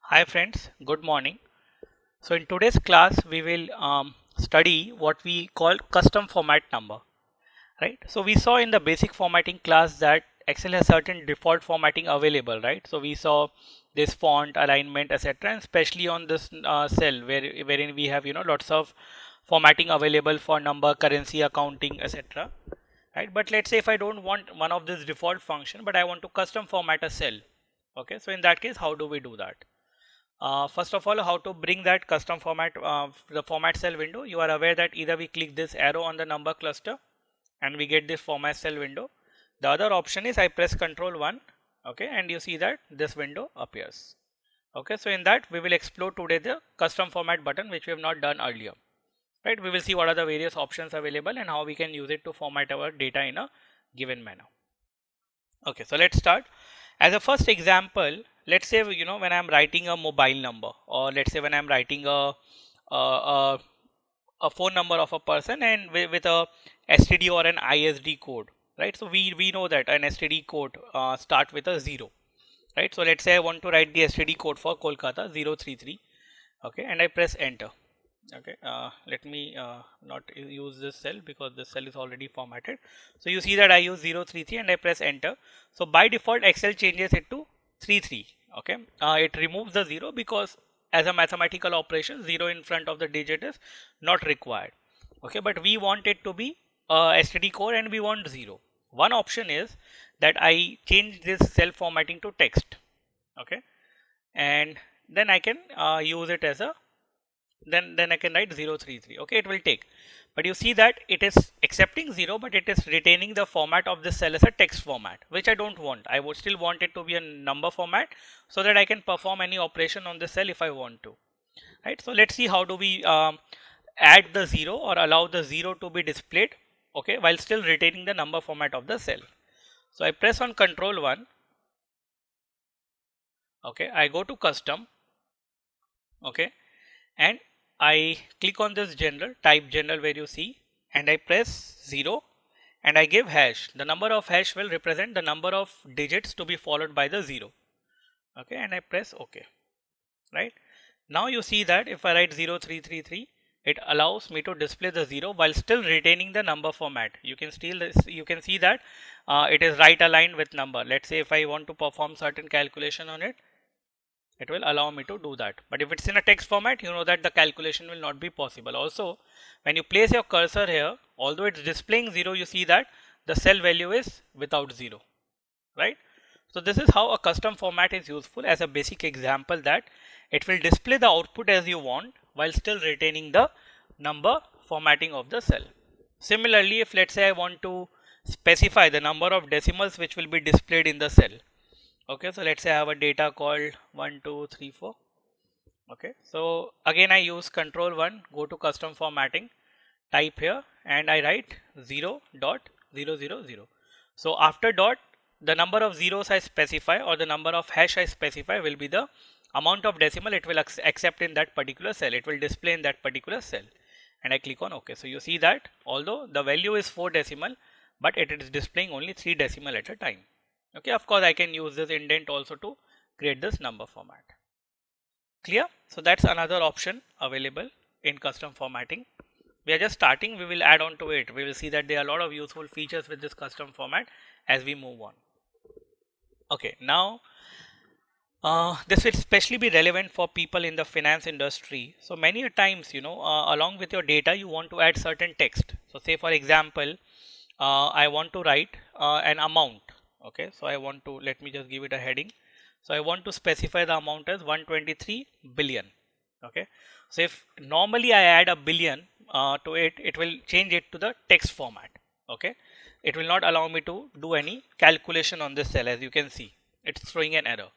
Hi friends, good morning. So in today's class we will study what we call custom format number, right? So we saw in the basic formatting class that Excel has certain default formatting available, right? So we saw this font, alignment, etc. and especially on this cell wherein we have lots of formatting available for number, currency, accounting, etc. Right? But let's say if I don't want one of this default function, but I want to custom format a cell. Okay, so in that case, how do we do that? First of all, how to bring that custom format, the format cell window. You are aware that either we click this arrow on the number cluster and we get this format cell window. The other option is I press Ctrl 1, okay, and you see that this window appears. Okay, so in that we will explore today the custom format button, which we have not done earlier. Right, we will see what are the various options available and how we can use it to format our data in a given manner. Okay, so let's start. As a first example, let's say when I'm writing a mobile number, or let's say when I'm writing a, a, a phone number of a person and with a STD or an ISD code, right? So we know that an STD code start with a 0, right? So let's say I want to write the STD code for Kolkata 033, okay, and I press enter. Okay, let me not use this cell because this cell is already formatted. So you see that I use 033 and I press enter. So by default Excel changes it to 33. Okay, it removes the 0 because as a mathematical operation 0 in front of the digit is not required. Okay, but we want it to be STD code and we want 0. One option is that I change this cell formatting to text. Okay, and then I can use it as a then I can write 033. Okay, it will take, but you see that it is accepting 0, but it is retaining the format of this cell as a text format, which I don't want. I would still want it to be a number format so that I can perform any operation on this cell if I want to, right? So let's see how do we add the 0 or allow the 0 to be displayed, okay, while still retaining the number format of the cell. So I press on Ctrl 1, okay, I go to custom, okay, and I click on this general, type general where you see, and I press 0 and I give hash. The number of hash will represent the number of digits to be followed by the 0. Okay, and I press OK. Right now you see that if I write 0333, it allows me to display the 0 while still retaining the number format. You can see that it is right aligned with number. Let's say if I want to perform certain calculation on it, it will allow me to do that. But if it's in a text format, you know that the calculation will not be possible. Also, when you place your cursor here, although it's displaying 0, you see that the cell value is without 0, right? So this is how a custom format is useful as a basic example, that it will display the output as you want while still retaining the number formatting of the cell. Similarly, if let's say I want to specify the number of decimals which will be displayed in the cell. Okay, so let's say I have a data called 1 2 3 4. Okay, so again I use Control 1, go to custom formatting, type here, and I write 0.000. So after dot, the number of zeros I specify or the number of hash I specify will be the amount of decimal it will accept in that particular cell. It will display in that particular cell, and I click on OK. So you see that although the value is 4 decimal, but it is displaying only 3 decimal at a time. Okay, of course I can use this indent also to create this number format. Clear? So that's another option available in custom formatting. We are just starting, we will add on to it. We will see that there are a lot of useful features with this custom format as we move on. Okay, now this will especially be relevant for people in the finance industry. So many a times, along with your data, you want to add certain text. So say for example, I want to write an amount. Okay, so I want to, let me just give it a heading. So I want to specify the amount as 123 billion. Okay, so if normally I add a billion to it, it will change it to the text format. Okay, it will not allow me to do any calculation on this cell. As you can see, it's throwing an error.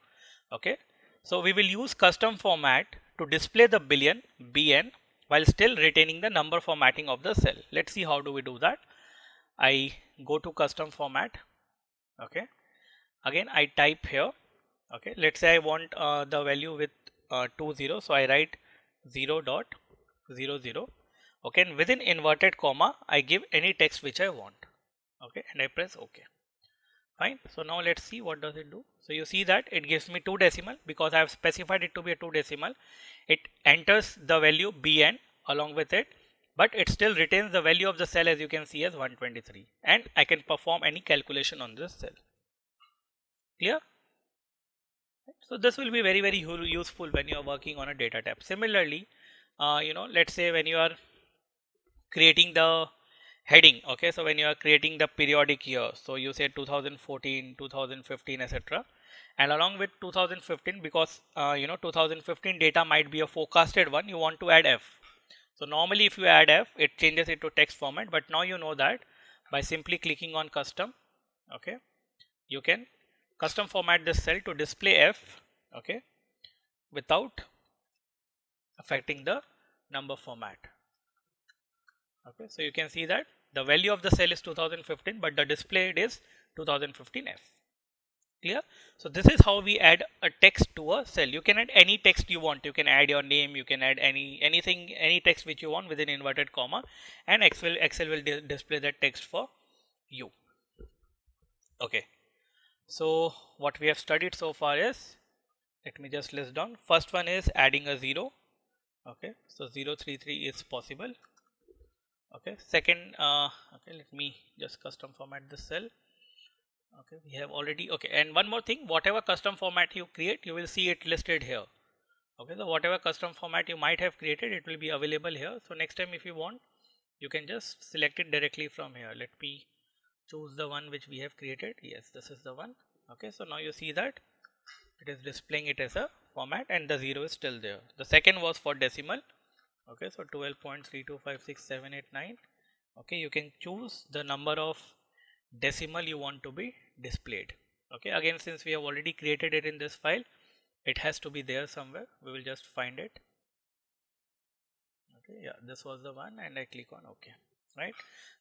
Okay, so we will use custom format to display the billion BN while still retaining the number formatting of the cell. Let's see how do we do that. I go to custom format. Okay, again I type here. Okay, let's say I want the value with 2 zeros, so I write 0.00. Okay, and within inverted comma I give any text which I want. Okay, and I press OK. Fine. So now let's see what does it do. So you see that it gives me 2 decimal because I have specified it to be a 2 decimal. It enters the value bn along with it, but it still retains the value of the cell, as you can see, as 123, and I can perform any calculation on this cell. Clear? So this will be very useful when you are working on a data type. Similarly, let's say when you are creating the heading, okay, so when you are creating the periodic year, so you say 2014, 2015, etc., and along with 2015, because 2015 data might be a forecasted one, you want to add f. So normally if you add f, it changes it to text format, but now you know that by simply clicking on custom, okay, you can custom format this cell to display f, okay, without affecting the number format. Okay, so you can see that the value of the cell is 2015, but the displayed is 2015f. Clear? So this is how we add a text to a cell. You can add any text you want. You can add your name, you can add anything, any text which you want within inverted comma, and Excel will display that text for you. Okay, so what we have studied so far is, let me just list down. First one is adding a 0. Okay, so 033 is possible. Okay, second, okay, let me just custom format this cell. Okay, we have already, okay, and one more thing, whatever custom format you create, you will see it listed here. Okay, so whatever custom format you might have created, it will be available here. So next time if you want, you can just select it directly from here. Let me choose the one which we have created. Yes, this is the one. Okay, so now you see that it is displaying it as a format and the 0 is still there. The second was for decimal. Okay, so 12.3256789. Okay, you can choose the number of decimal you want to be displayed. Okay, again, since we have already created it in this file, it has to be there somewhere. We will just find it. Okay, yeah, this was the one, and I click on OK. Right.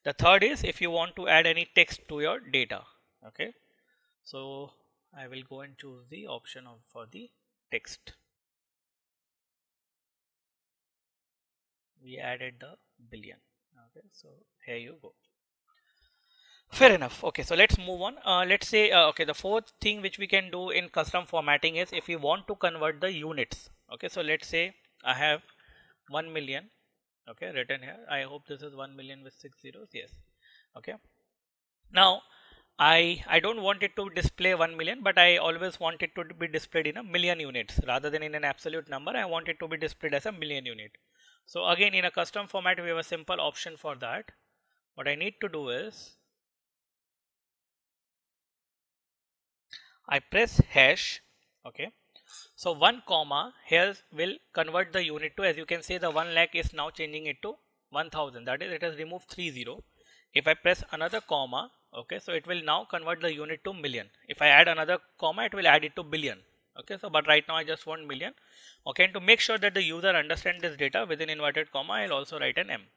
The third is if you want to add any text to your data. Okay, so I will go and choose the option for the text. We added the billion. Okay, so here you go. Fair enough. Okay, so let's move on. Let's say okay, the fourth thing which we can do in custom formatting is if we want to convert the units. Okay, so let's say I have 1 million, okay, written here. I hope this is 1 million with 6 zeros. Yes. Okay, now I don't want it to display 1 million, but I always want it to be displayed in a million units rather than in an absolute number. I want it to be displayed as a million unit. So again, in a custom format, we have a simple option for that. What I need to do is I press hash. Okay, so 1 comma here will convert the unit to, as you can see, the 1 lakh is now changing it to 1000. That is, it has removed 30. If I press another comma, okay, so it will now convert the unit to million. If I add another comma, it will add it to billion. Okay, so but right now I just want million. Okay, and to make sure that the user understands this data within inverted comma, I'll also write an M.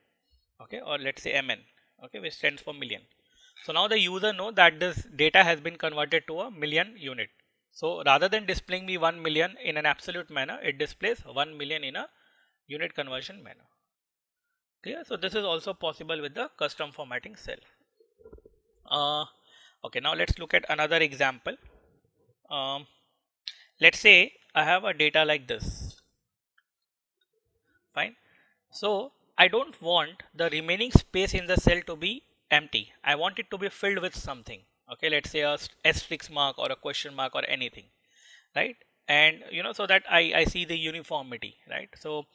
Okay, or let's say MN. Okay, which stands for million. So now the user know that this data has been converted to a million unit. So rather than displaying me 1 million in an absolute manner, it displays 1 million in a unit conversion manner. Clear? So this is also possible with the custom formatting cell. Okay, now let's look at another example. Let's say I have a data like this. Fine. So I don't want the remaining space in the cell to be empty. I want it to be filled with something. Okay, let's say a asterisk mark or a question mark or anything, right? And so that I see the uniformity, right? So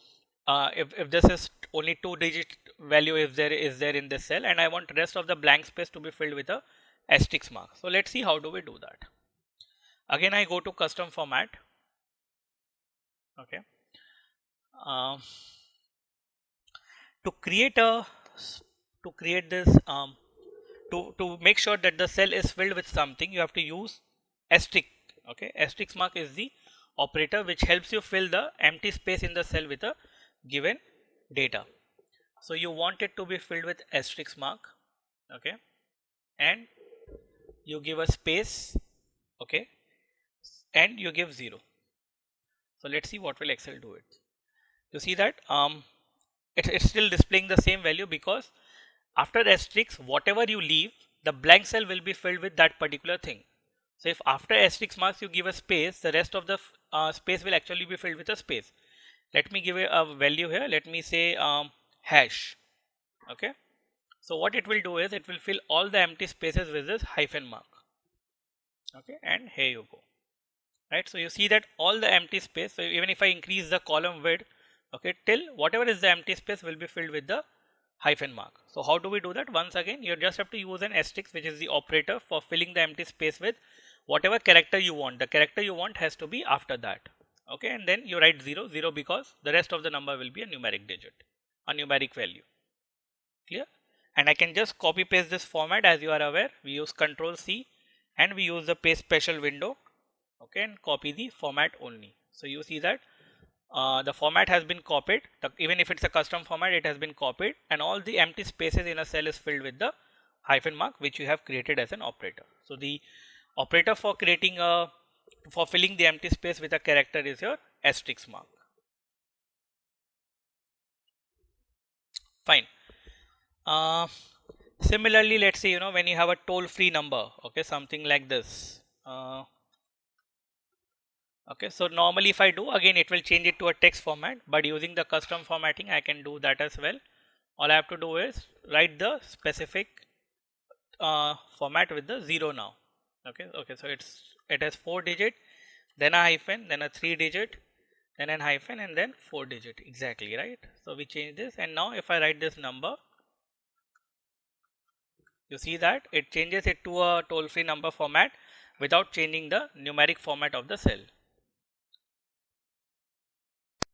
if this is only 2-digit value is there in this cell, and I want rest of the blank space to be filled with a asterisk mark. So let's see how do we do that. Again, I go to custom format. Okay, to create this to make sure that the cell is filled with something, you have to use asterisk. Okay, asterisk mark is the operator which helps you fill the empty space in the cell with a given data. So you want it to be filled with asterisk mark. Okay, and you give a space. Okay, and you give 0. So let's see what will Excel do it. You see that it's still displaying the same value, because after asterisk, whatever you leave, the blank cell will be filled with that particular thing. So if after asterisk marks you give a space, the rest of the space will actually be filled with a space. Let me give a value here. Let me say hash. Okay. So what it will do is it will fill all the empty spaces with this hyphen mark. Okay, and here you go. Right. So you see that all the empty space. So even if I increase the column width, okay, till whatever is the empty space will be filled with the hyphen mark. So how do we do that? Once again, you just have to use an asterisk, which is the operator for filling the empty space with whatever character you want. The character you want has to be after that. Okay, and then you write 0, 0 because the rest of the number will be a numeric digit, a numeric value. Clear? And I can just copy paste this format. As you are aware, we use Control C and we use the paste special window. Okay, and copy the format only. So you see that the format has been copied. Even if it's a custom format, it has been copied, and all the empty spaces in a cell is filled with the hyphen mark which you have created as an operator. So the operator for creating for filling the empty space with a character is your asterisk mark. Fine. Similarly, let's say when you have a toll-free number, okay, something like this. Okay, so normally if I do, again it will change it to a text format, but using the custom formatting I can do that as well. All I have to do is write the specific format with the 0 now. Okay, so it has 4 digit, then a hyphen, then a 3 digit, then a hyphen, and then 4 digit, exactly, right? So we change this, and now if I write this number, you see that it changes it to a toll-free number format without changing the numeric format of the cell.